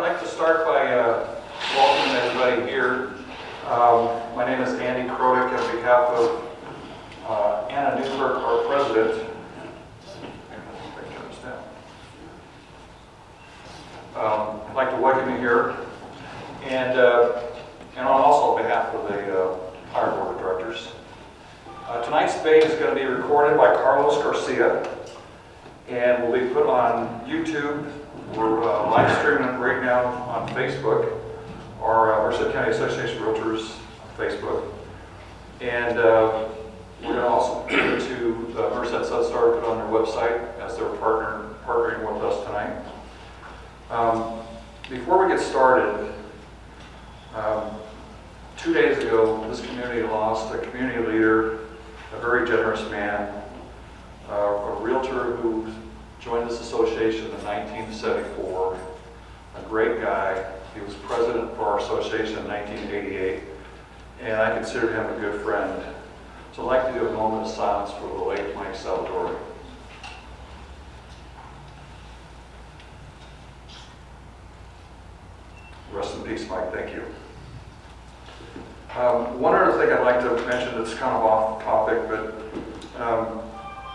like to start by welcoming everybody here. My name is Andy Krodick on behalf of Anna Newberg, our president. I'd like to welcome you here, and also on behalf of the entire board of directors. Tonight's debate is going to be recorded by Carlos Garcia, and will be put on YouTube. We're live streaming it right now on Facebook, our Merced County Association of Realtors on Facebook, and we're going to also give it to the Merced Sudstar to put on their website as they're partnering with us tonight. Before we get started, 2 days ago, this community lost a community leader, a very generous man, a realtor who joined this association in 1974, a great guy. He was president for our association in 1988, and I considered him a good friend. So I'd like to do a moment of silence for the late Mike Salvatore. Rest in peace, Mike. Thank you. One other thing I'd like to mention that's kind of off topic, but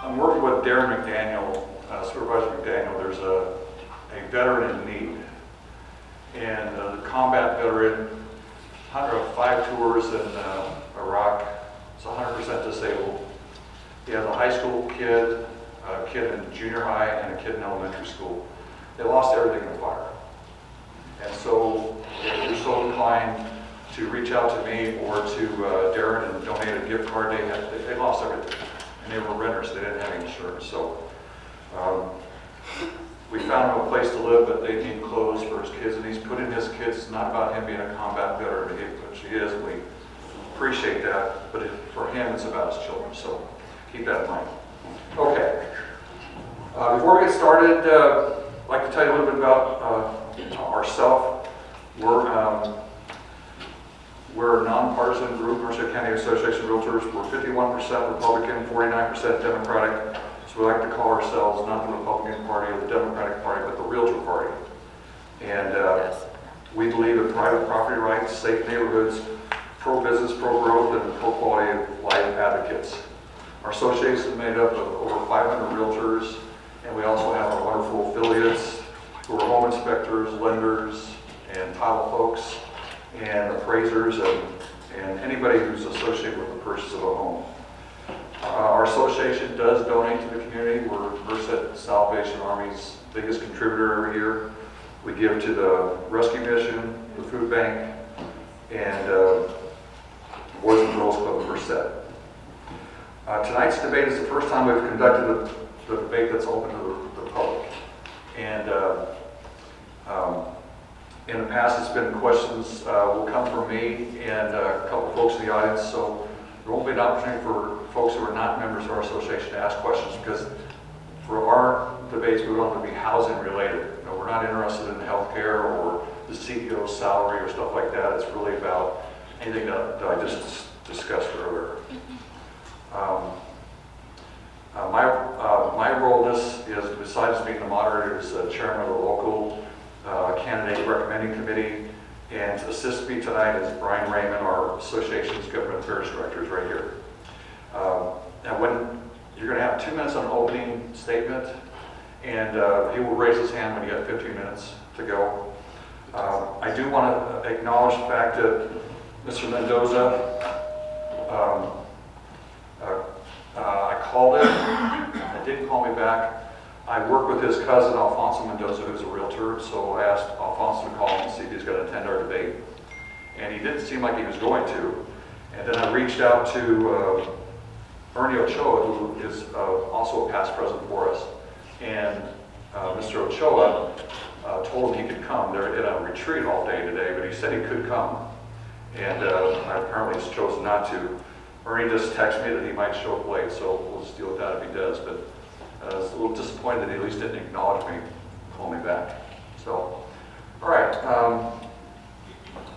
I'm working with Darren McDaniel, Supervisor McDaniel. There's a veteran in need, and the combat veteran, 105 tours in Iraq, is 100% disabled. He has a high school kid, a kid in junior high, and a kid in elementary school. They lost everything in the fire. And so if you're so inclined to reach out to me or to Darren and donate a gift card, they lost everything. And they were renters, they didn't have any insurance. So we found him a place to live, but they need clothes for his kids. And he's put in his kids, it's not about him being a combat veteran, which he is, and we appreciate that. But for him, it's about his children. So keep that in mind. Okay. Before we get started, I'd like to tell you a little bit about ourselves. We're a nonpartisan group, Merced County Association of Realtors. We're 51% Republican, 49% Democratic. So we like to call ourselves not the Republican Party or the Democratic Party, but the Realtor Party. And we believe in private property rights, safe neighborhoods, pro-business, pro-growth, and pro-quality of life advocates. Our association is made up of over 500 realtors, and we also have our wonderful affiliates who are home inspectors, lenders, and title folks, and appraisers, and anybody who's associated with the purchase of a home. Our association does donate to the community. We're Merced Salvation Army's biggest contributor every year. We give to the Rescue Mission, the Food Bank, and Boys and Girls Club of Merced. Tonight's debate is the first time we've conducted the debate that's open to the public. And in the past, it's been questions will come from me and a couple of folks in the audience, so there won't be an opportunity for folks who are not members of our association to ask questions, because for our debates, we want them to be housing related. You know, we're not interested in healthcare or the CEO's salary or stuff like that. It's really about anything that I just discussed earlier. My role in this is, besides being the moderator, is chairman of the local candidate recommending committee, and to assist me tonight is Brian Raymond, our association's government affairs director, is right here. Now, when you're going to have 2 minutes on an opening statement, and he will raise his hand when you have 15 minutes to go. I do want to acknowledge the fact that Mr. Mendoza, I called him, he didn't call me back. I work with his cousin, Alfonso Mendoza, who's a realtor, so I asked Alfonso to call him and see if he's going to attend our debate. And he didn't seem like he was going to. And then I reached out to Ernie Ochoa, who is also a past president for us. And Mr. Ochoa told him he could come. They're in a retreat all day today, but he said he could come. And I apparently has chosen not to. Ernie just texted me that he might show up late, so we'll just deal with that if he does. But I was a little disappointed that he at least didn't acknowledge me, call me back. So, all right,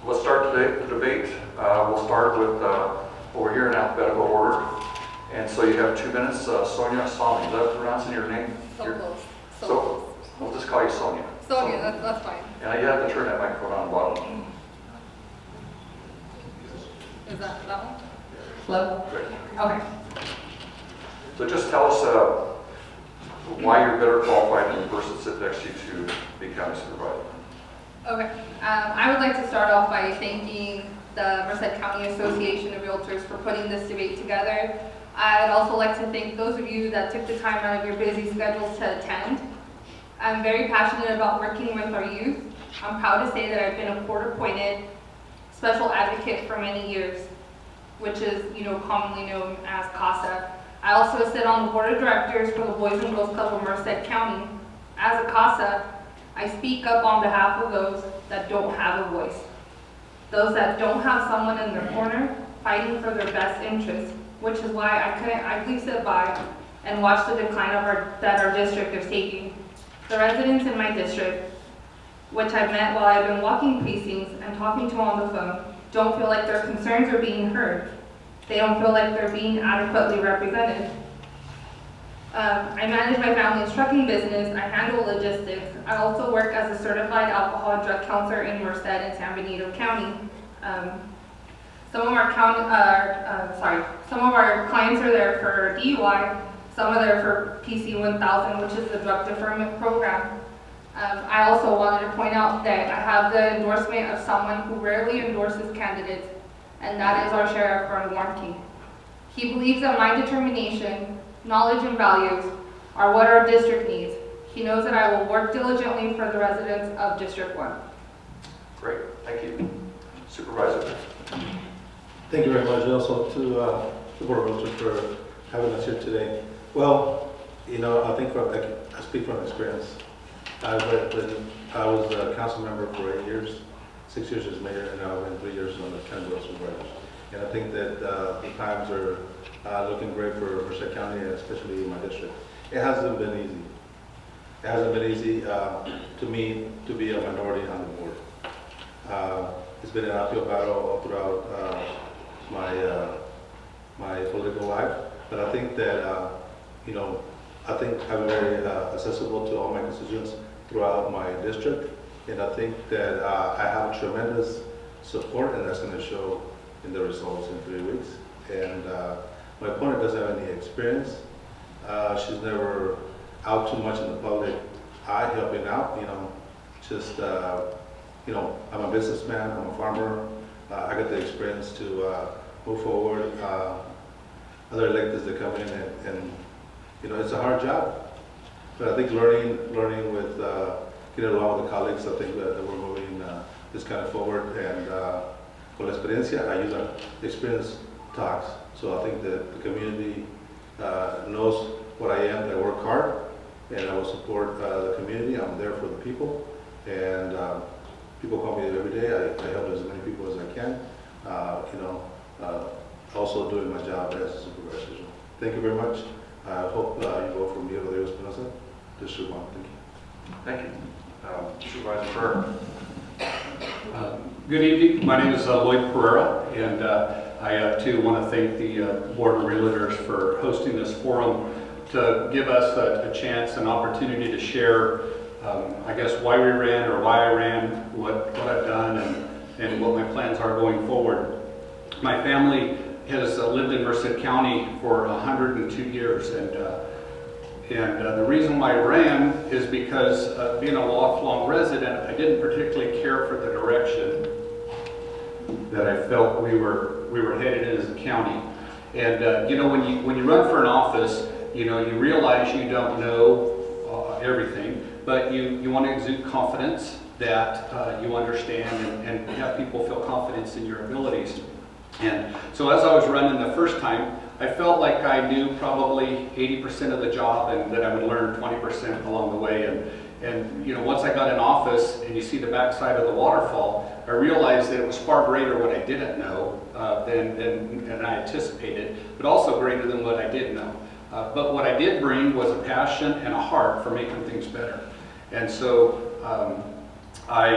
let's start the debate. We'll start with over here in alphabetical order. And so you have 2 minutes. Sonia Sami, is that pronouncing your name? So close. So we'll just call you Sonia. Sonia, that's fine. Now you have to turn that microphone on the bottom. Is that one? Hello? Great. Okay. So just tell us why you're better qualified than the person sitting next to you to be county supervisor. Okay. I would like to start off by thanking the Merced County Association of Realtors for putting this debate together. I'd also like to thank those of you that took the time out of your busy schedules to attend. I'm very passionate about working with our youth. I'm proud to say that I've been a court-appointed special advocate for many years, which is, commonly known as CASA. I also sit on the board of directors for the Boys and Girls Club of Merced County. As a CASA, I speak up on behalf of those that don't have a voice, those that don't have someone in their corner fighting for their best interests, which is why I couldn't idly sit by and watch the decline that our district is taking. The residents in my district, which I've met while I've been walking precincts and talking to on the phone, don't feel like their concerns are being heard. They don't feel like they're being adequately represented. I manage my family's trucking business. I handle logistics. I also work as a certified alcohol and drug counselor in Merced and San Benito County. Some of our clients are there for DUI. Some are there for PC 1000, which is the drug deferment program. I also wanted to point out that I have the endorsement of someone who rarely endorses candidates, and that is our Sheriff, Vern Warnke. He believes that my determination, knowledge, and values are what our district needs. He knows that I will work diligently for the residents of District 1. Great, thank you. Supervisor. Thank you very much, also to the Board of Realtors for having us here today. Well, I think I speak from experience. I was a council member for 8 years, 6 years as mayor, and now I've been 3 years on the county board of supervisors. And I think that the times are looking great for Merced County, and especially in my district. It hasn't been easy. It hasn't been easy to me to be a minority on the board. It's been an uphill battle all throughout my political life, but I think that I think I'm very accessible to all my constituents throughout my district, and I think that I have tremendous support, and that's going to show in the results in 3 weeks. And my opponent doesn't have any experience. She's never out too much in the public eye helping out. I'm a businessman. I'm a farmer. I got the experience to move forward. Other electeds that come in and it's a hard job, but I think learning with getting along with the colleagues, I think that we're moving this kind of forward. And con la experiencia, ayuda. The experience talks. So I think that the community knows what I am. I work hard, and I will support the community. I'm there for the people, and people call me every day. I help as many people as I can. Also doing my job as a supervisor. So thank you very much. I hope you vote for me, Rodrigo Espinosa, District 1. Thank you. Thank you. Supervisor Burr. Good evening. My name is Lloyd Pereira, and I too want to thank the Board of Realtors for hosting this forum to give us a chance, an opportunity to share, I guess, why we ran or why I ran, what I've done, and what my plans are going forward. My family has lived in Merced County for 102 years, and the reason why I ran is because being a lifelong resident, I didn't particularly care for the direction that I felt we were headed in as a county. And when you run for an office, you realize you don't know everything, but you want to exude confidence that you understand and have people feel confidence in your abilities. And so as I was running the first time, I felt like I knew probably 80% of the job and that I would learn 20% along the way. And once I got in office and you see the backside of the waterfall, I realized that it was far greater what I didn't know than I anticipated, but also greater than what I did know. But what I did bring was a passion and a heart for making things better. And so I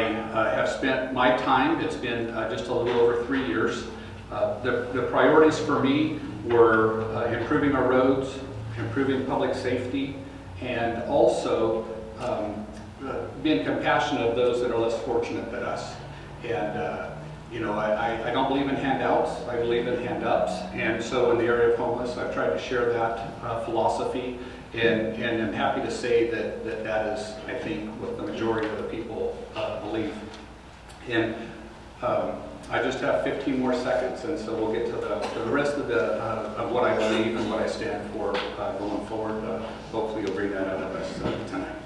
have spent my time, it's been just a little over 3 years. The priorities for me were improving our roads, improving public safety, and also being compassionate of those that are less fortunate than us. And, I don't believe in handouts, I believe in hand-ups. And so in the area of homeless, I've tried to share that philosophy. And I'm happy to say that is, I think, what the majority of the people believe. And I just have 15 more seconds, and so we'll get to the rest of what I believe and what I stand for going forward. Hopefully you'll bring that out of us tonight.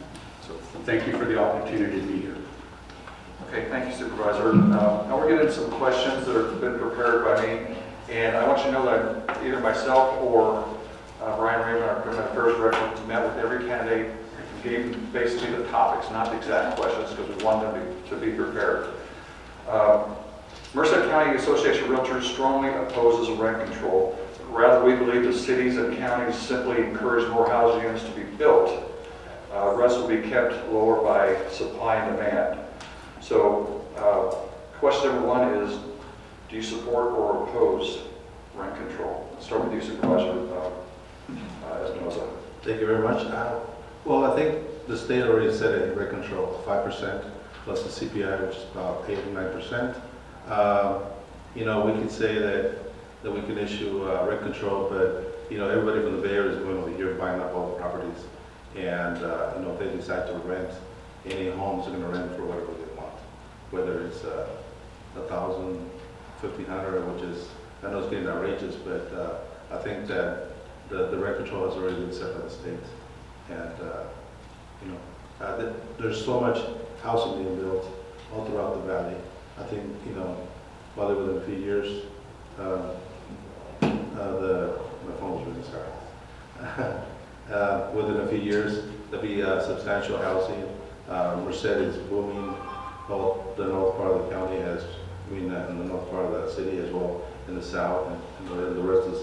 So thank you for the opportunity to be here. Okay, thank you, Supervisor. Now we're getting some questions that have been prepared by me, and I want you to know that either myself or Brian Raymond, our Government Affairs Director, met with every candidate and gave them basically the topics, not the exact questions, because we want them to be prepared. Merced County Association of Realtors strongly opposes rent control. Rather, we believe the cities and counties simply encourage more housing units to be built. Rents will be kept lower by supply and demand. So, question number one is, do you support or oppose rent control? Let's start with you, Supervisor Espinoza. Thank you very much. Well, I think the state already set a rent control of 5% plus the CPI, which is about 8 or 9%. We could say that we can issue rent control, but everybody from the Bay Area is going over here buying up all the properties, and if they decide to rent any homes, they're going to rent for whatever they want, whether it's 1,000, 1,500, which is, I know it's getting outrageous, but I think that the rent control has already been set by the state, and there's so much housing being built all throughout the valley. I think probably within a few years, my phone was really sorry. Within a few years, there'll be substantial housing. Merced is booming, both the north part of the county in the north part of the city as well, in the south, and in the rest of the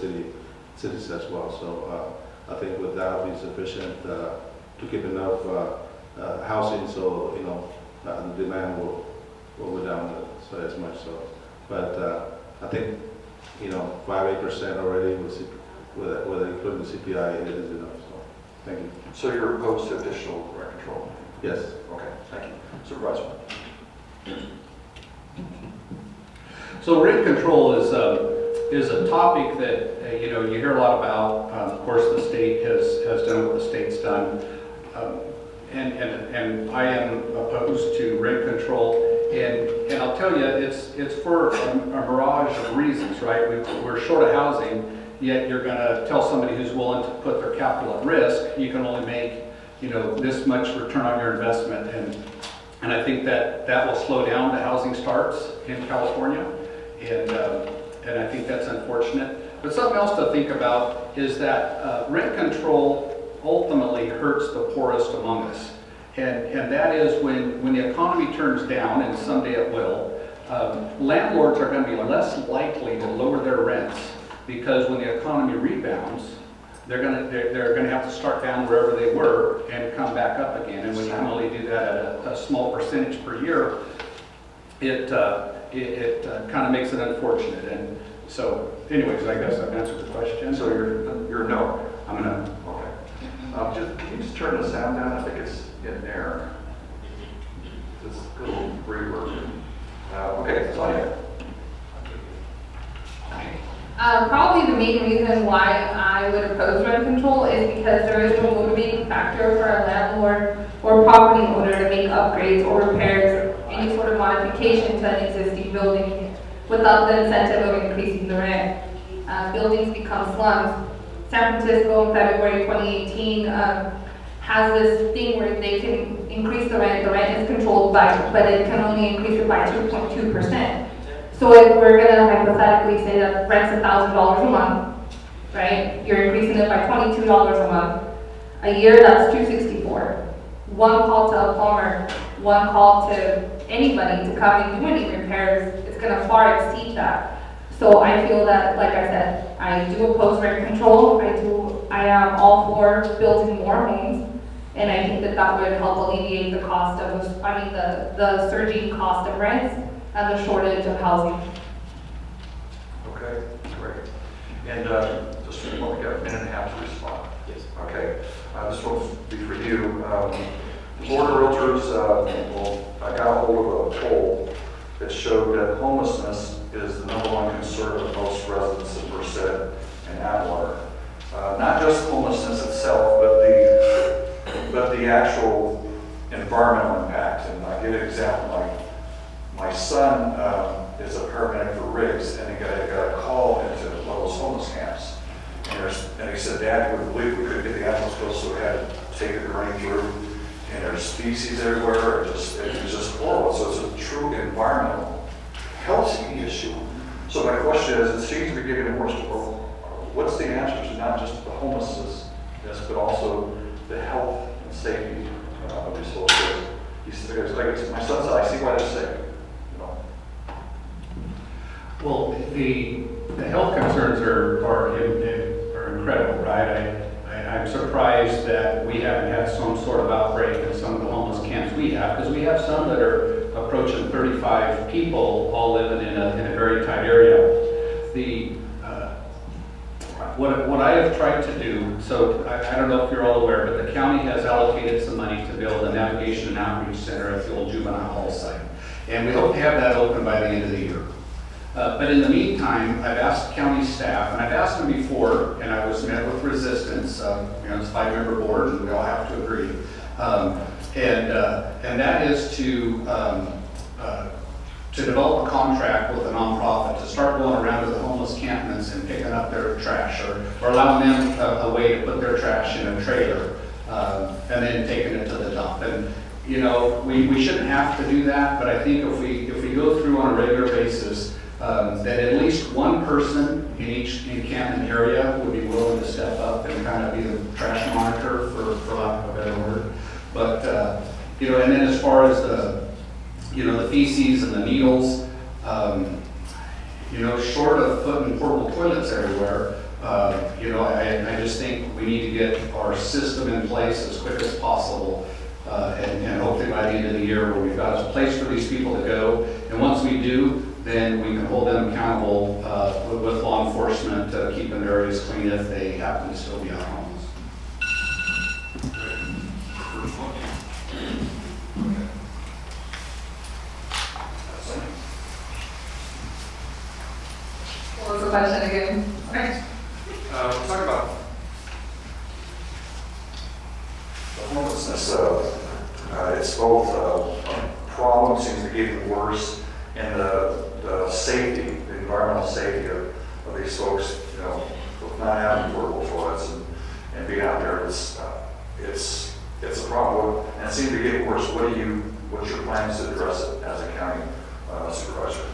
cities as well. So I think with that will be sufficient to keep enough housing, so the demand will go down so as much. So, but I think 5-8% already with including the CPI, it is enough. So thank you. So you're opposed to additional rent control? Yes. Okay, thank you. Supervisor. So rent control is a topic that you hear a lot about. Of course, the state has done what the state's done, and I am opposed to rent control. And I'll tell you, it's for a mirage of reasons, right? We're short of housing, yet you're going to tell somebody who's willing to put their capital at risk, you can only make this much return on your investment, and I think that will slow down the housing starts in California, and I think that's unfortunate. But something else to think about is that rent control ultimately hurts the poorest among us. And that is when the economy turns down, and someday it will, landlords are going to be less likely to lower their rents, because when the economy rebounds, they're going to have to start down wherever they were and come back up again. And when you can only do that at a small percentage per year, it kind of makes it unfortunate. And so, anyways, I guess I've answered the question. So you're no. I'm a no. Okay. Can you just turn the sound down? I think it's in there. Just a little reverb. Okay, it's on you. Probably the main reason why I would oppose rent control is because there is no motivating factor for a landlord or property owner to make upgrades or repairs, any sort of modification to an existing building without the incentive of increasing the rent. Buildings become slums. San Francisco in February 2018 has this thing where they can increase the rent. The rent is controlled but it can only increase it by 2.2%. So if we're going to hypothetically say that rent's $1,000 a month, right? You're increasing it by $22 a month. A year, that's $264. One call to a plumber, one call to anybody to come and do any repairs, it's going to far exceed that. So I feel that, like I said, I do oppose rent control. I am all for building more homes, and I think that would help alleviate the cost of, the surging cost of rents and the shortage of housing. Okay, great. And just we got a minute and a half to respond. Yes. Okay, this will be for you. The Board of Realtors, I got a hold of a poll that showed that homelessness is the #1 concern of most residents of Merced and Atwater. Not just homelessness itself, but the actual environmental impact. And I give an example. My son is a paramedic for Riggs, and he got a call into one of those homeless camps. And he said, "Dad, you wouldn't believe we couldn't get the animals killed, so we had to take it running through. And there's species everywhere. It was just horrible." So it's a true environmental health issue. So my question is, it seems to be getting worse. What's the answer to not just the homelessness, but also the health and safety of these folks? He said, my son said, "I see why they're sick." Well, the health concerns are incredible, right? I'm surprised that we haven't had some sort of outbreak in some of the homeless camps we have, because we have some that are approaching 35 people all living in a very tight area. What I have tried to do, so I don't know if you're all aware, but the county has allocated some money to build a navigation and outreach center at the old juvenile hall site. And we hope to have that open by the end of the year. But in the meantime, I've asked county staff, and I've asked them before, and I was met with resistance. It's a 5-member board, and we all have to agree. And that is to develop a contract with a nonprofit to start going around to the homeless encampments and picking up their trash, or allowing them a way to put their trash in a trailer, and then taking it to the dump. And we shouldn't have to do that, but I think if we go through on a regular basis, that at least one person in each encampment area would be willing to step up and kind of be the trash monitor, for lack of a better word. But and then as far as the feces and the needles, short of putting portable toilets everywhere, I just think we need to get our system in place as quick as possible, and hopefully by the end of the year, where we've got a place for these people to go. And once we do, then we can hold them accountable with law enforcement, keeping their areas clean if they happen to still be out homeless. What was the question again? Okay. We'll talk about the homelessness. It's both a problem, seems to be getting worse, and the safety, the environmental safety of these folks, with not having portable toilets and being out there, it's a problem. And it seems to be getting worse. What's your plans to address it as a county supervisor?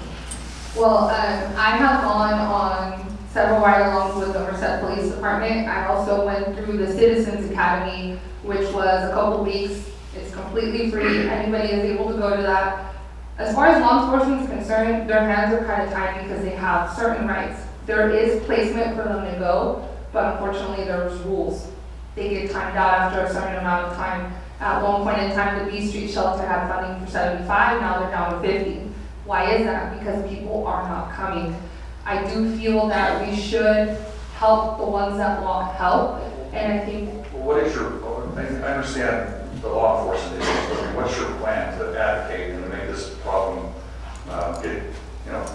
Well, I have gone on several ride-alongs with the Merced Police Department. I also went through the Citizens Academy, which was a couple weeks. It's completely free. Anybody is able to go to that. As far as law enforcement is concerned, their hands are kind of tied because they have certain rights. There is placement for them to go, but unfortunately there's rules. They get timed out after a certain amount of time. At one point in time, the B Street shelter had funding for 75, now they're down to 50. Why is that? Because people are not coming. I do feel that we should help the ones that want help, and I think... What is your, I understand the law enforcement issues, but what's your plan to advocate and to make this problem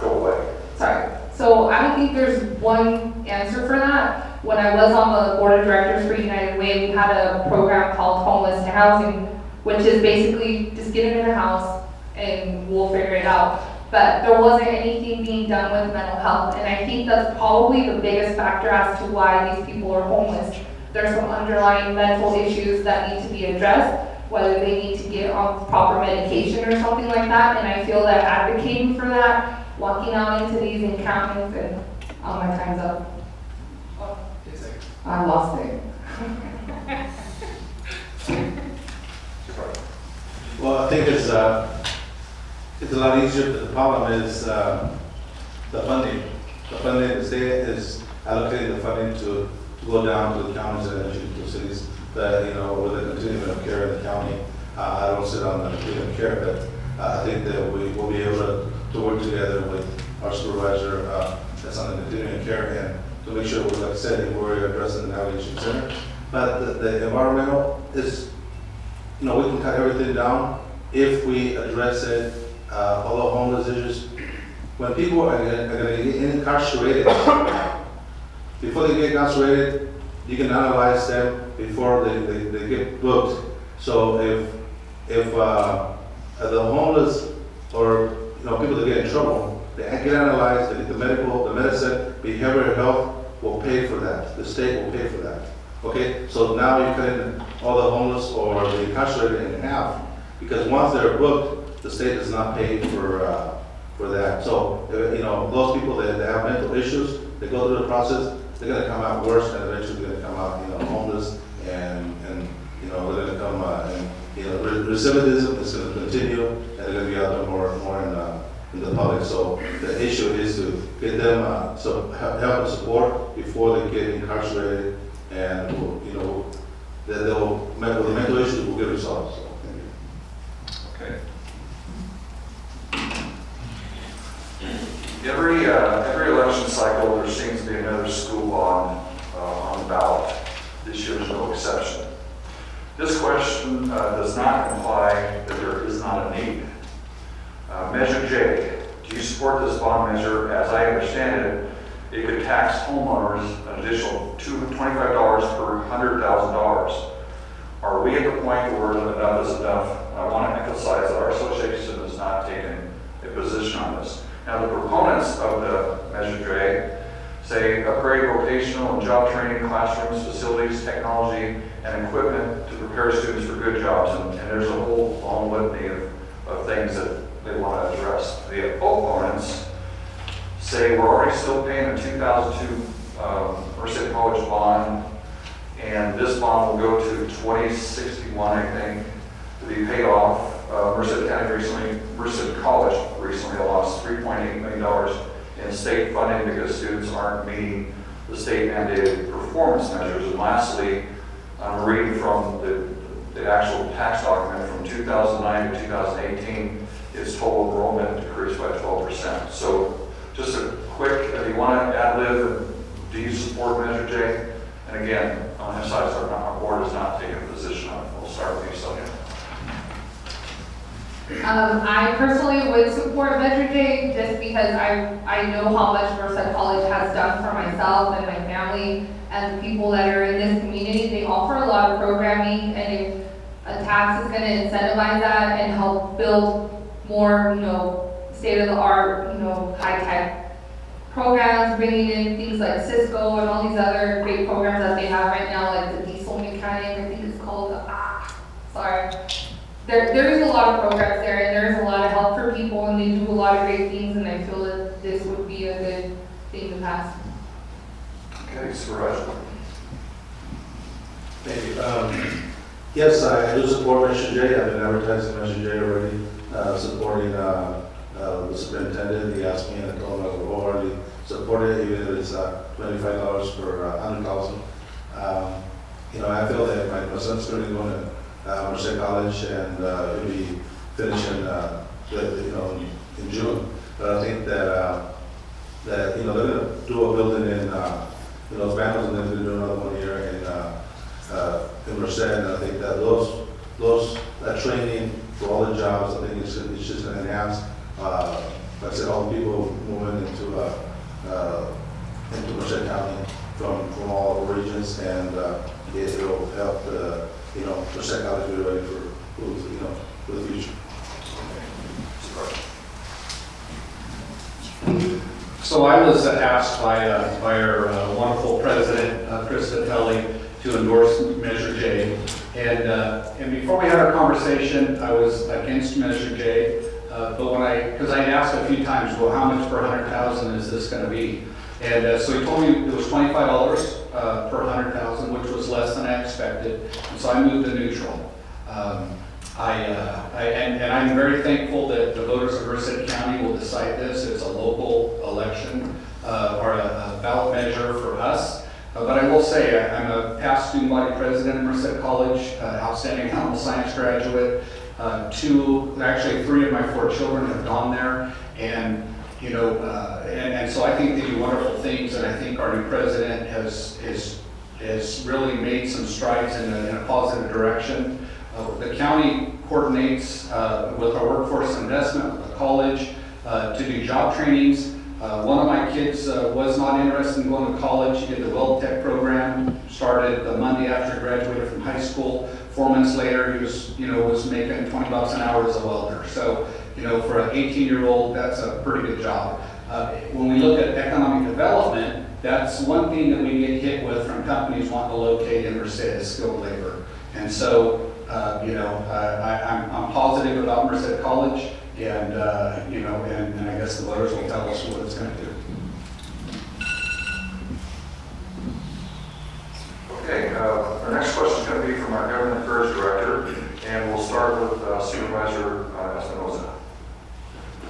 go away? Sorry. So I don't think there's one answer for that. When I was on the board of directors for United Way, we had a program called Homeless to Housing, which is basically just get them in a house and we'll figure it out. But there wasn't anything being done with mental health, and I think that's probably the biggest factor as to why these people are homeless. There's some underlying mental issues that need to be addressed, whether they need to get on proper medication or something like that, and I feel that advocating for that, walking out into these encampments, and my time's up. Oh, I lost it. Well, I think it's a lot easier. The problem is the funding. The funding, the state is allocating the funding to go down to the counties and to cities that, with the continuum of care in the county. I don't sit on the continuum of care, but I think that we will be able to work together with our supervisor that's on the continuum of care, and to make sure, like I said, we're addressing the navigation center. But the environmental is you know, we can cut everything down if we address it, all the homeless issues. When people are gonna get incarcerated, before they get incarcerated, you can analyze them before they get booked. So if the homeless or, you know, people that get in trouble, they get analyzed, they get the medical, the medicine, behavioral health will pay for that. The state will pay for that. Okay, so now you're cutting all the homeless or the incarcerated in half, because once they're booked, the state does not pay for that. So, you know, those people that have mental issues, they go through the process, they're gonna come out worse, and eventually they're gonna come out, you know, homeless, and you know, they're gonna come, and, you know, recidivism is gonna continue, and they're gonna be out there more in the public. So the issue is to get them some help and support before they get incarcerated, and you know, the mental issues will get resolved. So, thank you. Okay. Every election cycle, there seems to be another school bond on the ballot. This year is no exception. This question does not imply that there is not a need. Measure J, do you support this bond measure? As I understand it, it could tax homeowners an additional $25 per $100,000. Are we at the point where enough is enough? I want to emphasize that our association has not taken a position on this. Now, the proponents of the Measure J say upgrade vocational and job training classrooms, facilities, technology, and equipment to prepare students for good jobs. And there's a whole long litany of things that they want to address. The opponents say we're already still paying the 2002 Merced College bond, and this bond will go to 2061, I think, to be paid off. Merced College recently lost $3.8 million in state funding because students aren't meeting the state mandated performance measures. And lastly, I'm reading from the actual tax document from 2009 to 2018, its total enrollment decreased by 12%. So just a quick, if you want to ad lib, do you support Measure J? And again, on his side, our board is not taking a position on it. We'll start with you, Sonia. I personally would support Measure J just because I know how much Merced College has done for myself and my family and the people that are in this community. They offer a lot of programming, and if a tax is going to incentivize that and help build more, you know, state-of-the-art, you know, high-tech programs, bringing in things like Cisco and all these other great programs that they have right now, like the diesel mechanic, I think it's called, sorry. There is a lot of programs there, and there is a lot of help for people, and they do a lot of great things, and I feel that this would be a good thing to pass. Okay, Supervisor. Thank you. Yes, I do support Measure J. I've been advertising Measure J already, supporting the superintendent. He asked me, and I told him I would wholeheartedly support it, even if it's $25 per 100,000. You know, I feel that my son's currently going to Merced College, and he'll be finishing, you know, in June. But I think that you know, they're going to do a building in Los Banos, and then they're going to do another one here in Merced. And I think that that training for all the jobs, I think it's just going to enhance, like I said, all the people moving into Merced County from all regions, and it will help you know, Merced College be ready for the future. So I was asked by our wonderful president, Chris Vitelli, to endorse Measure J. And before we had our conversation, I was against Measure J. But because I asked a few times, well, how much per 100,000 is this going to be? And so he told me it was $25 per 100,000, which was less than I expected. And so I moved to neutral. And I'm very thankful that the voters of Merced County will decide this. It's a local election or a ballot measure for us. But I will say I'm a past student body president at Merced College, outstanding animal science graduate. Actually 3 of my 4 children have gone there, and you know, and so I think they do wonderful things, and I think our new president has really made some strides in a positive direction. The county coordinates with our workforce investment, with the college, to do job trainings. One of my kids was not interested in going to college. He did the Weld Tech program, started the Monday after he graduated from high school. 4 months later, he was making $20 an hour as a welder. So, for an 18-year-old, that's a pretty good job. When we look at economic development, that's one thing that we get hit with from companies wanting to locate in Merced is skilled labor. And so, I'm positive about Merced College, and and I guess the voters will tell us what it's going to do. Okay, our next question is going to be from our Government Affairs Director, and we'll start with Supervisor Espinoza.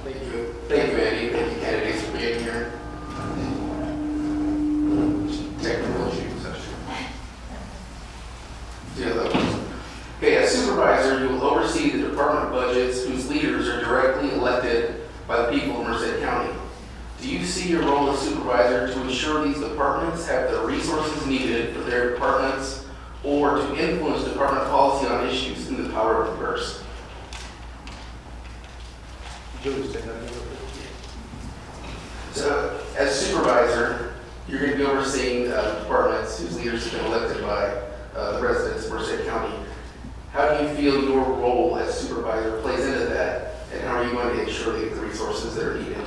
Thank you. Thank you, Andy. Thank you, candidates, for being here. Technical issues. Okay, as supervisor, you will oversee the department budgets whose leaders are directly elected by the people of Merced County. Do you see your role as supervisor to ensure these departments have the resources needed for their departments, or to influence department policy on issues in the power of the purse? So, as supervisor, you're going to be overseeing departments whose leaders have been elected by the residents of Merced County. How do you feel your role as supervisor plays into that, and how are you going to ensure they get the resources that are needed?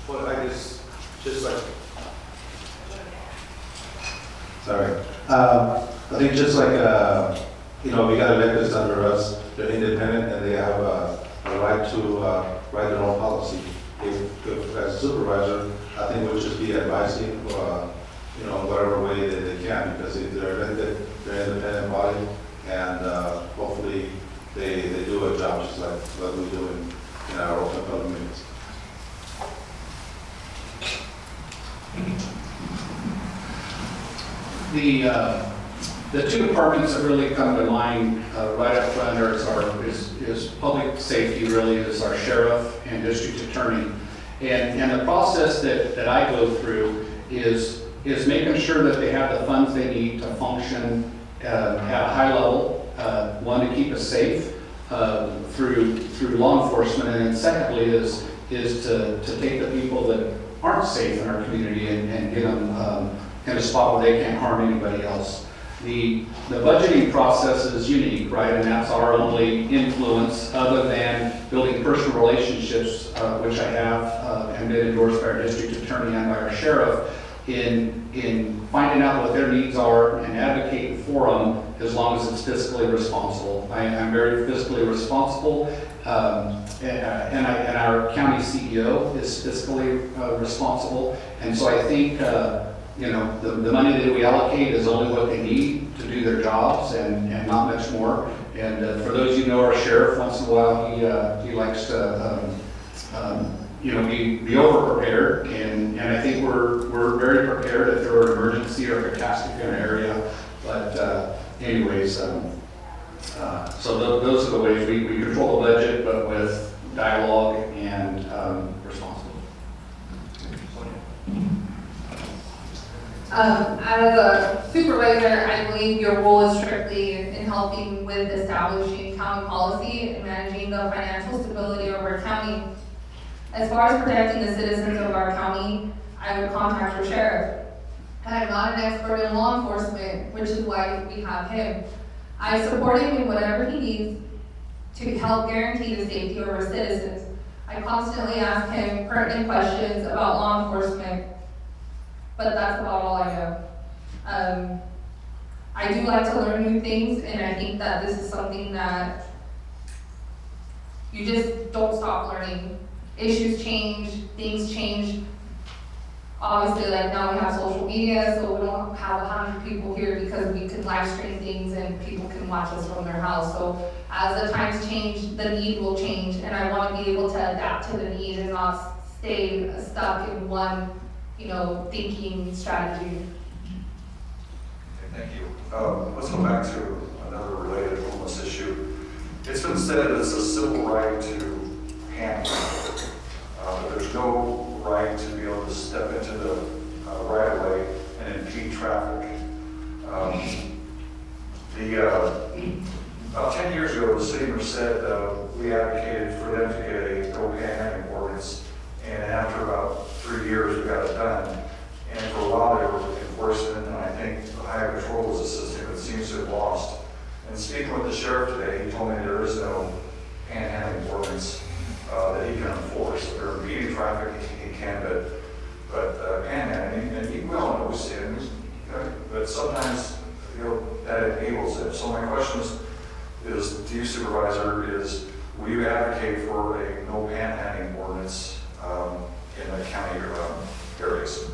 Well, I just like, sorry. I think just like, we got electeds under us, they're independent and they have a right to write their own policy. If as a supervisor, I think we'll just be advising, whatever way that they can, because if they're elected, they're an independent body, and hopefully they do a job just like what we do in our open public meetings. The two departments that really come to mind right up front is public safety, really, is our sheriff and district attorney. And the process that I go through is making sure that they have the funds they need to function at a high level, one, to keep us safe through law enforcement, and then secondly is to take the people that aren't safe in our community and get them in a spot where they can't harm anybody else. The budgeting process is unique, right? And that's our only influence other than building personal relationships, which I have and been endorsed by our district attorney and by our sheriff in finding out what their needs are and advocating for them as long as it's fiscally responsible. I'm very fiscally responsible, and our county CEO is fiscally responsible. And so I think the money that we allocate is only what they need to do their jobs and not much more. And for those who know our sheriff, once in a while he likes to be over prepared, and I think we're very prepared if there were an emergency or catastrophe in an area. But anyways, so those are the ways we control the budget, but with dialogue and responsibility. As a supervisor, I believe your role is strictly in helping with establishing county policy and managing the financial stability of our county. As far as protecting the citizens of our county, I would contact your sheriff. I'm not an expert in law enforcement, which is why we have him. I support him in whatever he needs to help guarantee the safety of our citizens. I constantly ask him pertinent questions about law enforcement, but that's about all I know. I do like to learn new things, and I think that this is something that you just don't stop learning. Issues change, things change. Obviously, like now we have social media, so we don't have 100 people here because we can live stream things and people can watch us from their house. So as the times change, the need will change, and I want to be able to adapt to the need and not stay stuck in one, thinking strategy. Okay, thank you. Let's go back to another related homeless issue. It's been said that it's a civil right to handle. There's no right to be able to step into the right of way and impede traffic. will you advocate for a no panhandling ordinance in the county areas?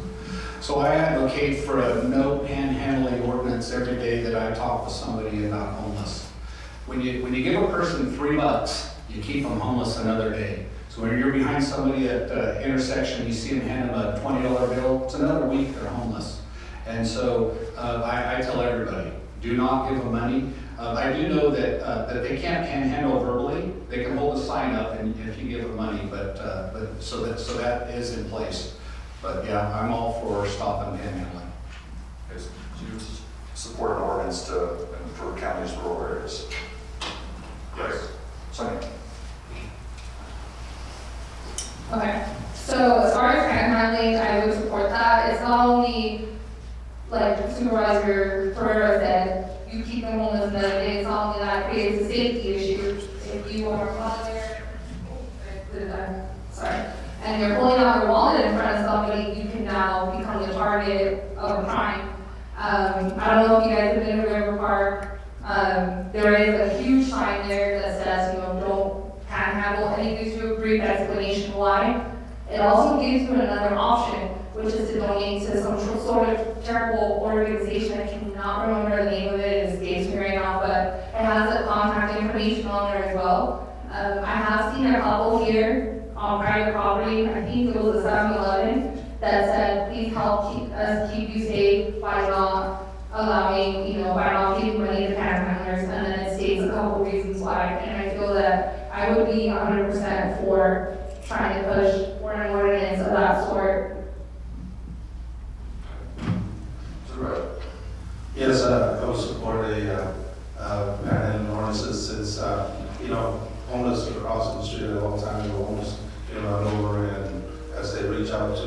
So I advocate for a no panhandling ordinance every day that I talk with somebody about homeless. When you give a person $3, you keep them homeless another day. So when you're behind somebody at the intersection, you see them hand them a $20 bill, it's another week they're homeless. And so I tell everybody, do not give them money. I do know that they can't panhandle verbally. They can hold a sign up and if you give them money, but so that is in place. But yeah, I'm all for stopping panhandling. Do you support an ordinance for counties rural areas? Yes. Sonia? Okay, so as far as panhandling, I would support that. It's not only, like Supervisor Ferrera said, you keep them homeless another day. It's not only that, it creates a safety issue. If you are a mother, and you're pulling out your wallet in front of somebody, you can now become the target of a crime. I don't know if you guys have been to River Park. There is a huge sign there that says, don't panhandle, and it gives you a brief explanation why. It also gives you another option, which is to donate to some sort of charitable organization. I cannot remember the name of it, it escapes me right now, but it has the contact information on there as well. I have seen a couple here on private property, I think it was a 7-Eleven, that said, please help keep you safe by not allowing, by not giving money to panhandlers, and then it states a couple reasons why. And I feel that I would be 100% for trying to push for an ordinance of that sort. Yes, I would support a panhandling ordinance since, homeless are crossing the street at all times, homeless get run over, and as they reach out to,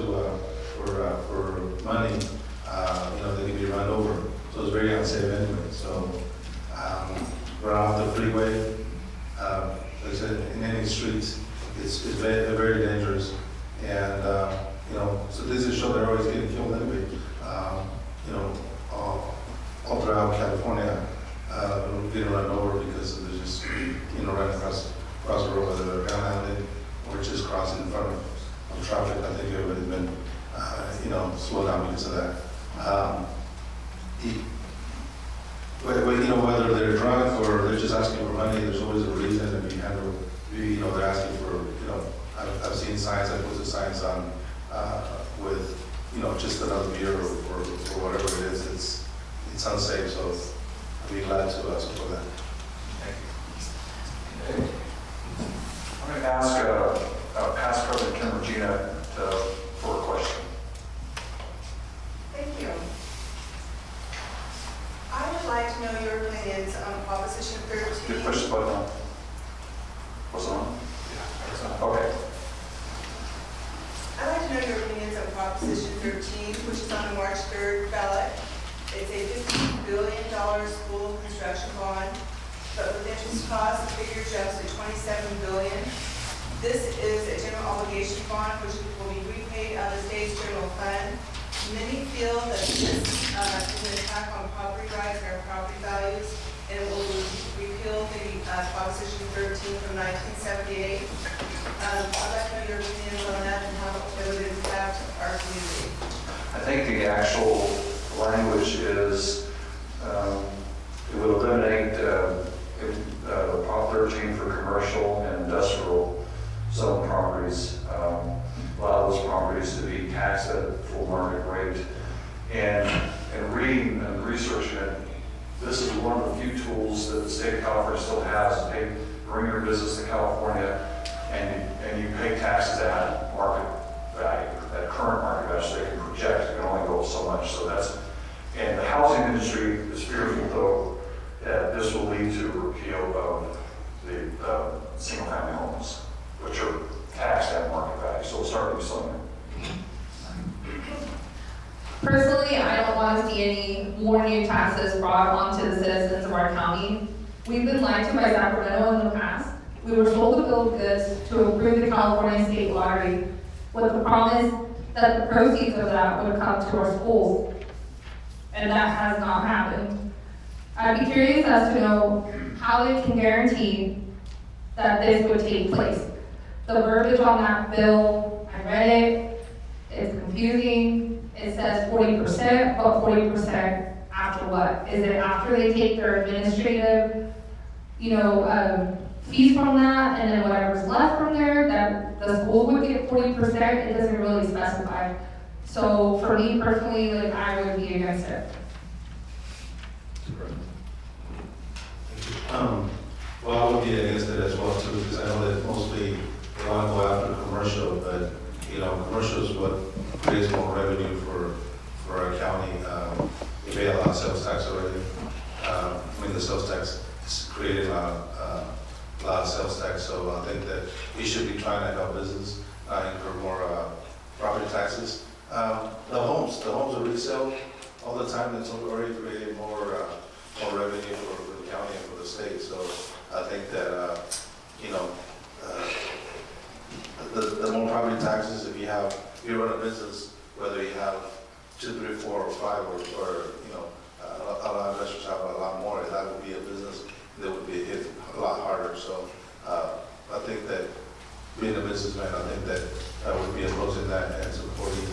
for money, they can be run over. So it's very unsafe anyway. So, run off the freeway, like I said, in any streets, it's very, very dangerous. And, so this is show they're always getting killed anyway. All throughout California, getting run over because they're just, running across the road, whether they're panhandling or just crossing in front of traffic. I think everybody's been, slowed down because of that. Whether they're drunk or they're just asking for money, there's always a reason. If you handle, they're asking for, I've seen signs, I put the signs on with, just another beer or whatever it is. It's unsafe, so I'd be glad to support that. Thank you. I'm going to ask Past President Kim Regina for a question. Thank you. I would like to know your opinions on Proposition 13. You push the button on. What's it on? Yeah, it's on. Okay. I'd like to know your opinions on Proposition 13, which is on the March 3rd ballot. It's a $15 billion school construction bond, but with interest costs, the figure jumps to $27 billion. This is a general obligation bond which will be repaid out of the state's general fund. Many feel that this is an attack on property rights and our property values, and it will repeal the Proposition 13 from 1978. I'd like to know your opinions on that and how it would impact our community. I think the actual language is, it would eliminate the Prop 13 for commercial and industrial zone properties, allow those properties to be taxed at full market rate. And reading and researching it, this is one of the few tools that the state of California still has. They bring your business to California and you pay taxes at market value, at current market value, so they can project. It can only go so much. So and the housing industry is fearful, though, that this will lead to a repeal of the single-family homes, which are taxed at market value. So we'll start with something. Personally, I don't want to see any more new taxes brought onto the citizens of our county. We've been lied to by Sacramento in the past. We were told to build goods to improve the California State Lottery with the promise that the proceeds of that would come to our schools. And that has not happened. I'd be curious as to know how they can guarantee that this would take place. The verbiage on that bill, I read it, it's confusing. It says 40%, but 40% after what? Is it after they take their administrative, fees from that, and then whatever's left from there, that the school would get 40%? It doesn't really specify. So for me personally, like, I would be against it. Well, I would be against it as well too, because I know that mostly they want to go after commercial, but, commercial is what creates more revenue for our county. We pay a lot of sales tax already. The sales tax is creating a lot of sales tax, so I think that we should be trying to help business incur more property taxes. The homes are resale all the time. It's already creating more revenue for the county and for the state. So I think that the more property taxes, if you run a business, whether you have 2, 3, 4, or 5, or a lot of investors have a lot more, that would be a business that would be hit a lot harder. So I think that being a businessman, I think that I would be opposing that and supporting,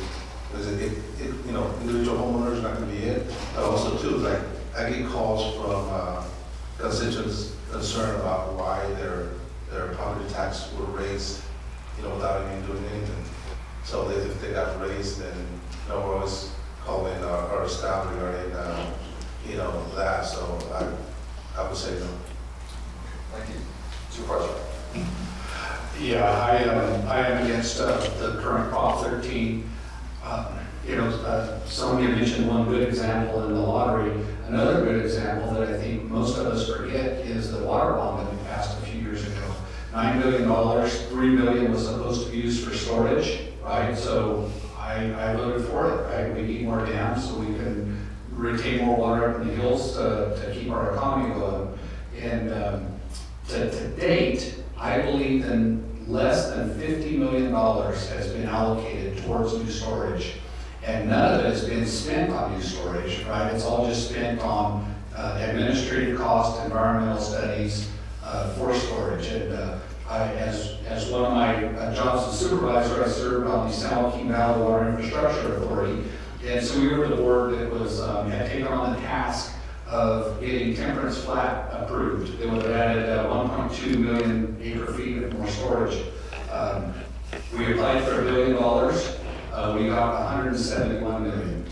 because individual homeowners are not going to be hit. But also too, like, I get calls from constituents concerned about why their property tax were raised, without even doing anything. So if they got raised, then we're always calling our staff regarding that. So I would say no. Thank you. Supervisor. Yeah, I am against the current Prop 13. Somebody mentioned one good example in the lottery. Another good example that I think most of us forget is the water bond that we passed a few years ago. $9 million, $3 million was supposed to be used for storage, right? So I voted for it, right? We need more dams so we can retain more water up in the hills to keep our economy going. And to date, I believe that less than $50 million has been allocated towards new storage. And none of it has been spent on new storage, right? It's all just spent on administrative costs, environmental studies for storage. And as one of my jobs as supervisor, I served on the San Joaquin Valley Water Infrastructure Authority. And so we were the board that was had taken on the task of getting Temperance Flat approved. They would have added 1.2 million acre feet of more storage. We applied for $1 billion. We got 171 million.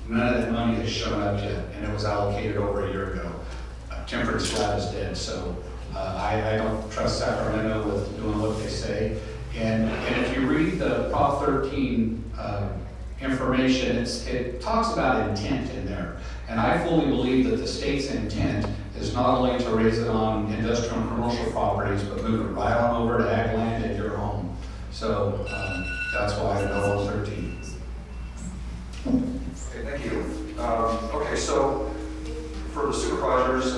None of that money has shown up yet, and it was allocated over a year ago. Temperance Flat is dead, so I don't trust Sacramento with doing what they say. And if you read the Prop 13 information, it talks about intent in there. And I fully believe that the state's intent is not only to raise it on industrial and commercial properties, but move it right on over to ag land at your home. So that's why I know 13. Okay, thank you. Okay, so for the supervisors,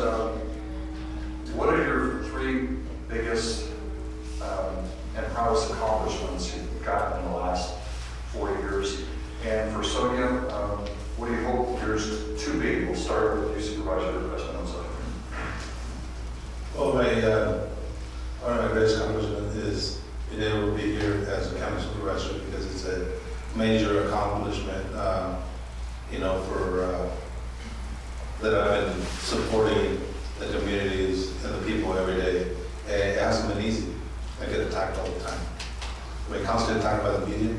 what are your 3 biggest and proudest accomplishments you've gotten in the last 4 years? And for Sonia, what do you hope yours to be? We'll start with you, Supervisor Espinosa. Well, one of my greatest accomplishments is being able to be here as a county supervisor, because it's a major accomplishment, that I've been supporting the communities and the people every day. And it hasn't been easy. I get attacked all the time. Constantly attacked by the media.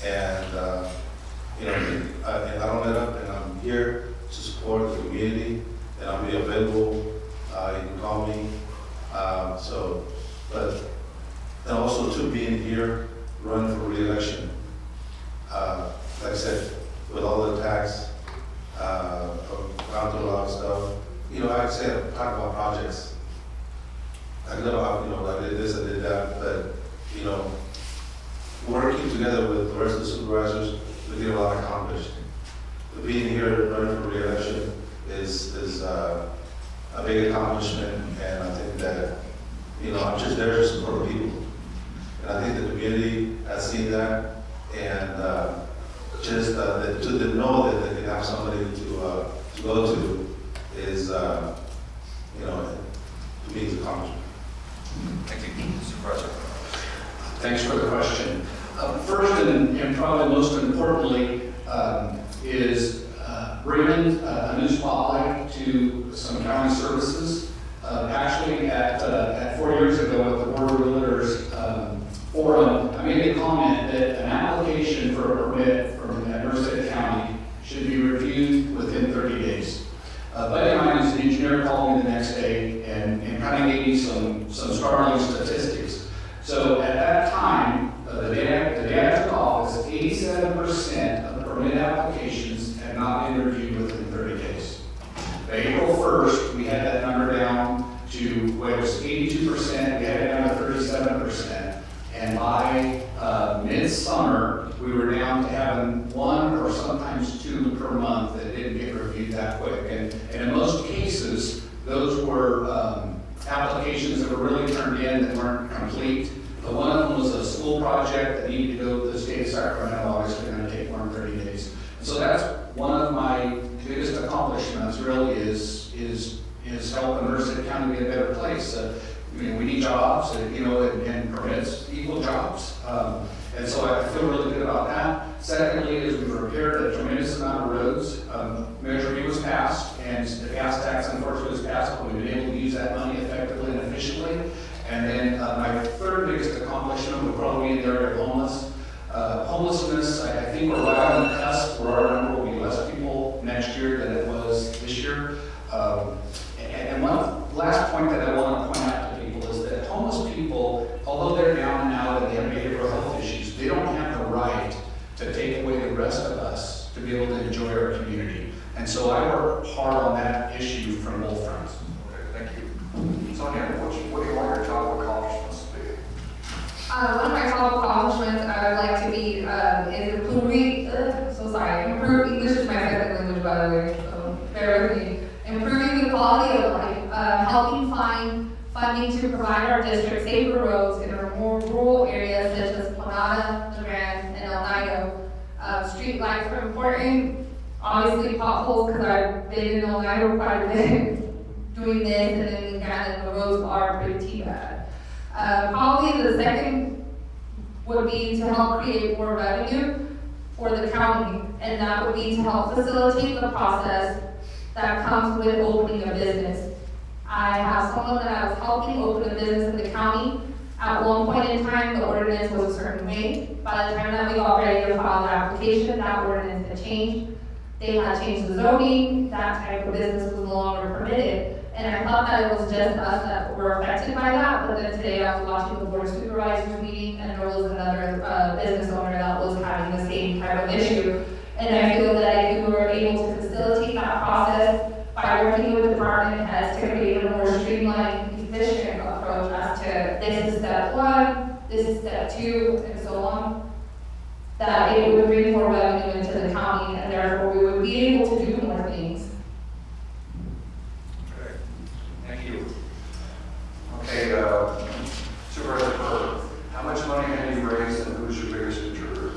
And, I don't let up, and I'm here to support the community, and I'll be available. You can call me. And also to being here, running for re-election. Like I said, with all the attacks, I've gone through a lot of stuff. Like I said, I talk about projects. I know, I did this, I did that, but, working together with the rest of the supervisors, we get a lot accomplished. Being here, running for re-election is a big accomplishment, and I think that, I'm just there to support the people. And I think the community has seen that, and to know that they can have somebody to go to is, to me, is an accomplishment. Thanks for the question. First and probably most importantly is bringing a new spotlight to some county services. Actually, at 4 years ago at the Board of Realtors forum, I made a comment that an application for a permit from Merced County should be reviewed within 30 days. A buddy of mine who's an engineer called me the next day and kind of gave me some startling statistics. So at that time, the day I took office, 87% of permit applications had not been reviewed within 30 days. By April 1st, we had that number down to, well, it was 82%, we had it down to 37%. And by midsummer, we were down to having 1 or sometimes 2 per month that didn't get reviewed that quick. And in most cases, those were applications that were really turned in that weren't complete. But one of them was a school project that needed to go to the state of Sacramento, obviously going to take more than 30 days. And so that's one of my biggest accomplishments really is helping Merced County be a better place. We need jobs, and permits equal jobs. And so I feel really good about that. Secondly, is we've repaired a tremendous amount of roads. Measure B was passed, and the gas tax unfortunately was passed, but we've been able to use that money effectively and efficiently. And then my third biggest accomplishment would probably be in the area of homelessness. I think we're right on the cusp where our number will be less people next year than it was this year. And one last point that I want to point out to people is that homeless people, although they're down and out and they have behavioral health issues, they don't have the right to take away the rest of us to be able to enjoy our community. And so I work hard on that issue from both fronts. Okay, thank you. Sonia, what do you want your top accomplishments to be? One of my top accomplishments I would like to be is improving, English is my second language, by the way, so bear with me. Improving the quality of life, helping find funding to provide our district safer roads in our more rural areas such as Planada, LeGrand, and El Nido. Street lights are important, obviously potholes, because I've been in El Nido quite a bit doing this, and then again, the roads are pretty bad. Probably the second would be to help create more revenue for the county, and that would be to help facilitate the process that comes with opening a business. I have someone that I was helping open a business in the county. At one point in time, the ordinance was a certain way. By the time that we got ready to file the application, that ordinance had changed. They had changed the zoning, that type of business was no longer permitted. And I thought that it was just us that were affected by that, but then today I was watching the Board of Supervisors meeting, and there was another business owner that was having the same type of issue. And I feel that if we were able to facilitate that process by working with department heads to create a more streamlined, efficient approach as to this is step 1, this is step 2, and so on, that it would bring more revenue into the county, and therefore we would be able to do more things. Okay, thank you. Okay, Supervisor Kerr, how much money have you raised and who's your biggest contributor?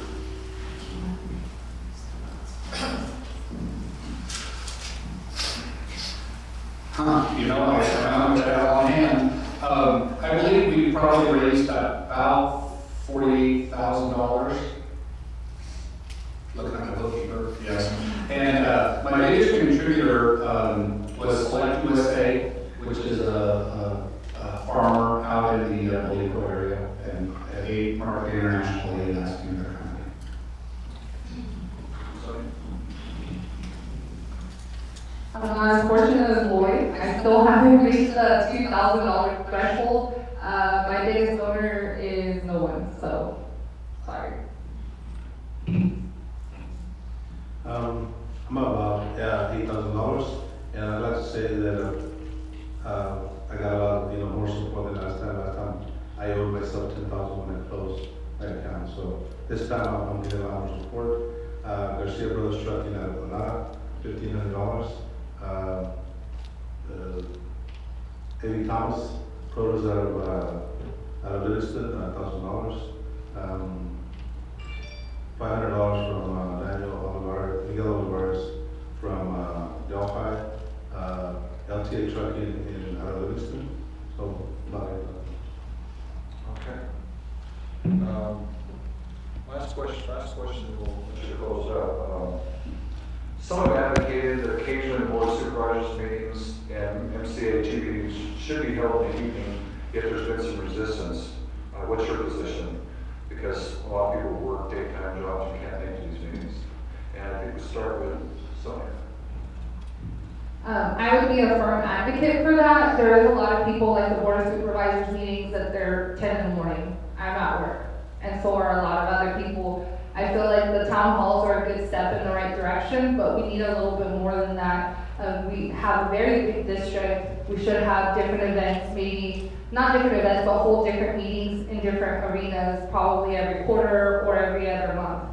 I don't have that on hand. I believe we probably raised about $48,000. Looking at my bookkeeper. Yes. And my biggest contributor was Select USA, which is a farmer out in the Bolico area, and they market internationally, and that's in their company. I'm not as fortunate as Lloyd. I still haven't reached the $2,000 threshold. My biggest donor is no one, so sorry. I'm about $8,000, and I'd like to say that I got a lot of more support than last time. Last time I owed myself $10,000 when I closed my account, so this time I'm getting a lot more support. Garcia Brothers Trucking out of Planada, $1,500. Eddie Thomas Produce out of Livingston, $1,000. $500 from Miguel Olivares from Delphi, LTA Trucking out of Livingston, so about $8,000. Okay. Last question, we'll let you close up. Some have advocated that occasionally the Board of Supervisors meetings and MCAG meetings should be held in the evening if there's been some resistance. What's your position? Because a lot of people work daytime jobs and can't make these meetings. And I think we start with Sonia. I would be a firm advocate for that. There is a lot of people like the Board of Supervisors meetings that they're 10 in the morning. I'm at work. And so are a lot of other people. I feel like the town halls are a good step in the right direction, but we need a little bit more than that. We have a very big district. We should have different events, maybe not different events, but whole different meetings in different arenas, probably every quarter or every other month.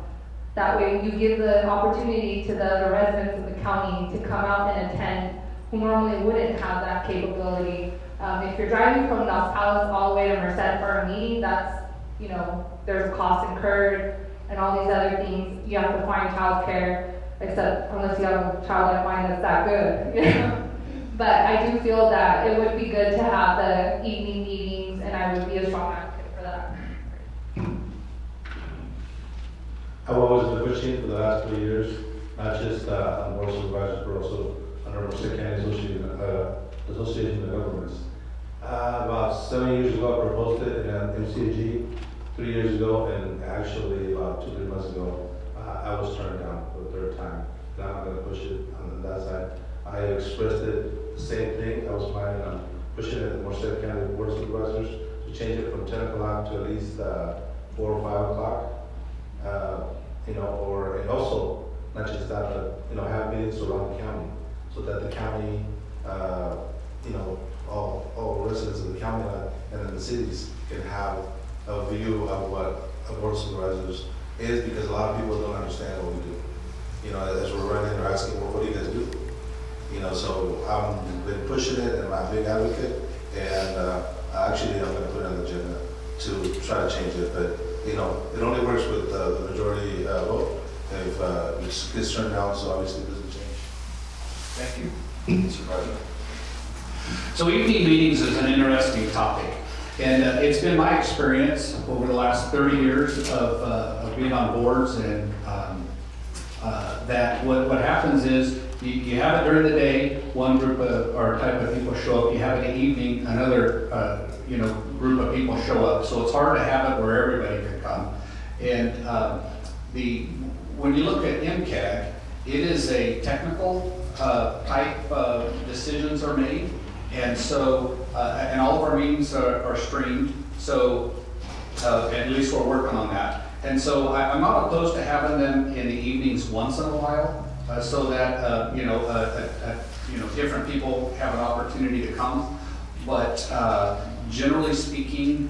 That way you give the opportunity to the other residents of the county to come out and attend who normally wouldn't have that capability. If you're driving from Los Palos all the way to Merced for a meeting, that's, you know, there's a cost incurred and all these other things. You have to find childcare, except unless you have a child like mine that's that good, you know? But I do feel that it would be good to have the evening meetings, and I would be a strong advocate for that. I've always been pushing for the last 3 years, not just on Board of Supervisors, but also under Merced County Association of Governments. About 7 years ago, I proposed it in MCAG. 3 years ago, and actually about 2-3 months ago, I was turned down for the third time. And I'm not going to push it on that side. I expressed it the same thing. I was planning on pushing it at the Merced County Board of Supervisors to change it from 10 o'clock to at least 4 or 5 o'clock. You know, or and also not just that, but you know, have meetings around the county so that the county, you know, all residents of the county and in the cities can have a view of what a Board of Supervisors is, because a lot of people don't understand what we do. You know, as we're running, they're asking, well, what do you guys do? You know, so I've been pushing it and I'm a big advocate, and actually I'm going to put it on the agenda to try to change it, but you know, it only works with the majority vote. If it gets turned down, so obviously it doesn't change. Thank you. Supervisor. So evening meetings is an interesting topic. And it's been my experience over the last 30 years of being on boards, and that what happens is you have it during the day, one group of, or type of people show up, you have it in the evening, another you know, group of people show up. So it's hard to have it where everybody can come. And when you look at MCAG, it is a technical type decisions are made. And so, and all of our meetings are streamed, so at least we're working on that. And so I'm not opposed to having them in the evenings once in a while, so that, you know, different people have an opportunity to come. But generally speaking,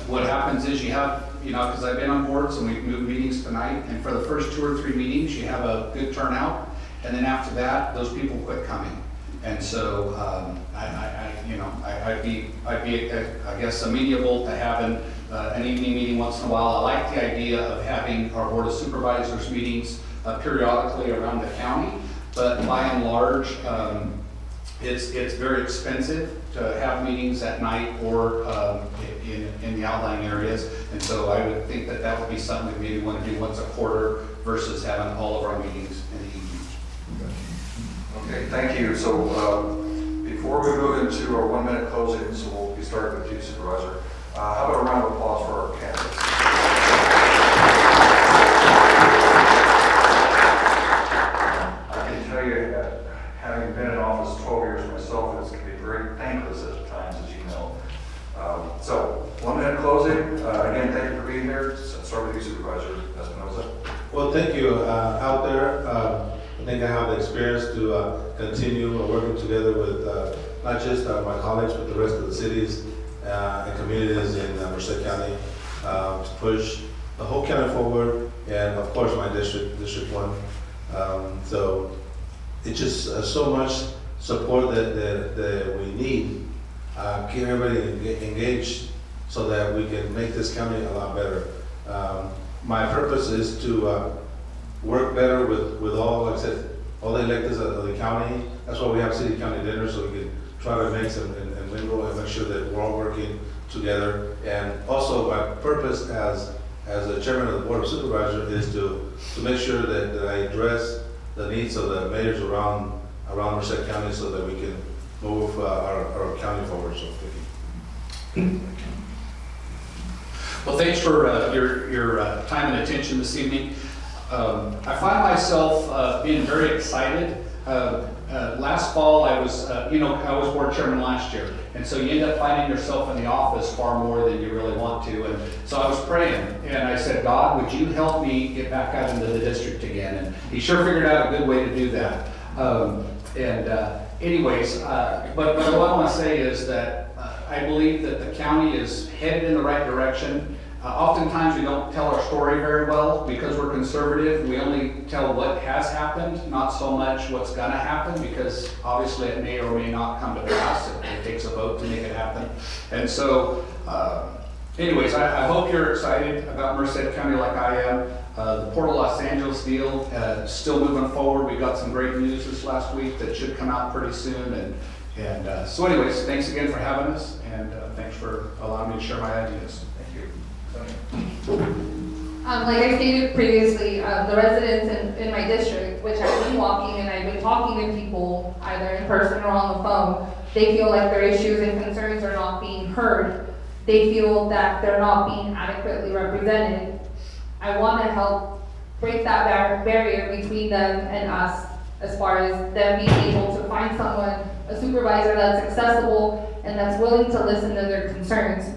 what happens is you have, you know, because I've been on boards and we move meetings tonight, and for the first 2 or 3 meetings, you have a good turnout, and then after that, those people quit coming. And so, I'd be, I guess, amenable to having an evening meeting once in a while. I like the idea of having our Board of Supervisors meetings periodically around the county, but by and large, it's very expensive to have meetings at night or in the outlying areas. And so I would think that that would be something we maybe want to do once a quarter versus having all of our meetings in the evening. Okay, thank you. So before we move into our 1-minute closing, so we'll be starting with you, Supervisor. How about a round of applause for our candidates? I can tell you that having been in office 12 years myself, it can be very thankless at times, as you know. So 1-minute closing. Again, thank you for being here. Let's start with you, Supervisor Espinoza. Well, thank you. Out there, I think I have the experience to continue working together with not just my colleagues, but the rest of the cities and communities in Merced County to push the whole county forward, and of course my district, District 1. So it's just so much support that we need. Keep everybody engaged so that we can make this county a lot better. My purpose is to work better with all, like I said, all the electeds of the county. That's why we have city county dinners, so we can try to make some and mingle and make sure that we're all working together And also, my purpose as the chairman of the Board of Supervisors is to make sure that I address the needs of the mayors around Merced County so that we can move our county forward. So, thank you. Well, thanks for your time and attention this evening. I find myself being very excited. Last fall, I was board chairman last year, and so you end up finding yourself in the office far more than you really want to. And so I was praying, and I said, God, would you help me get back out into the district again? And He sure figured out a good way to do that. Anyways, but what I want to say is that I believe that the county is headed in the right direction. Oftentimes we don't tell our story very well because we're conservative. We only tell what has happened, not so much what's going to happen, because obviously it may or may not come to pass. It takes a vote to make it happen. And so, anyways, I hope you're excited about Merced County like I am. The Port of Los Angeles deal is still moving forward. We got some great news this last week that should come out pretty soon. And so anyways, thanks again for having us, and thanks for allowing me to share my ideas. Thank you. Like I stated previously, the residents in my district, which I've been walking and I've been talking to people either in person or on the phone, they feel like their issues and concerns are not being heard. They feel that they're not being adequately represented. I want to help break that barrier between them and us, as far as them being able to find someone, a supervisor that's accessible and that's willing to listen to their concerns.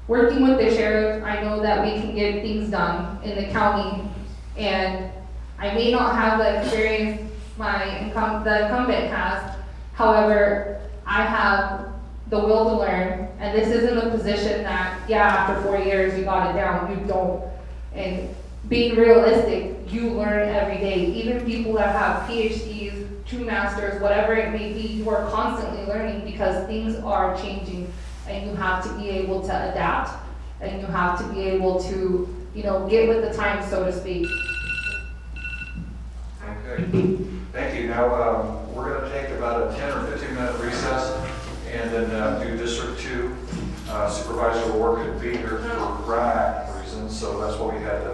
Working with the sheriff, I know that we can get things done in the county, and I may not have the experience the incumbent has. However, I have the will to learn, and this isn't a position that, yeah, after 4 years you got it down. You don't. And being realistic, you learn every day. Even people that have PhDs, 2 masters, whatever it may be, you are constantly learning because things are changing. And you have to be able to adapt, and you have to be able to, get with the times, so to speak. Okay, thank you. Now, we're going to take about a 10 or 15-minute recess and then do District 2. Supervisor Ward could be here for grant reasons, so that's why we had to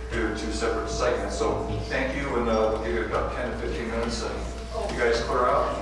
do 2 separate segments. So thank you, and we'll give you about 10 to 15 minutes, and you guys clear out.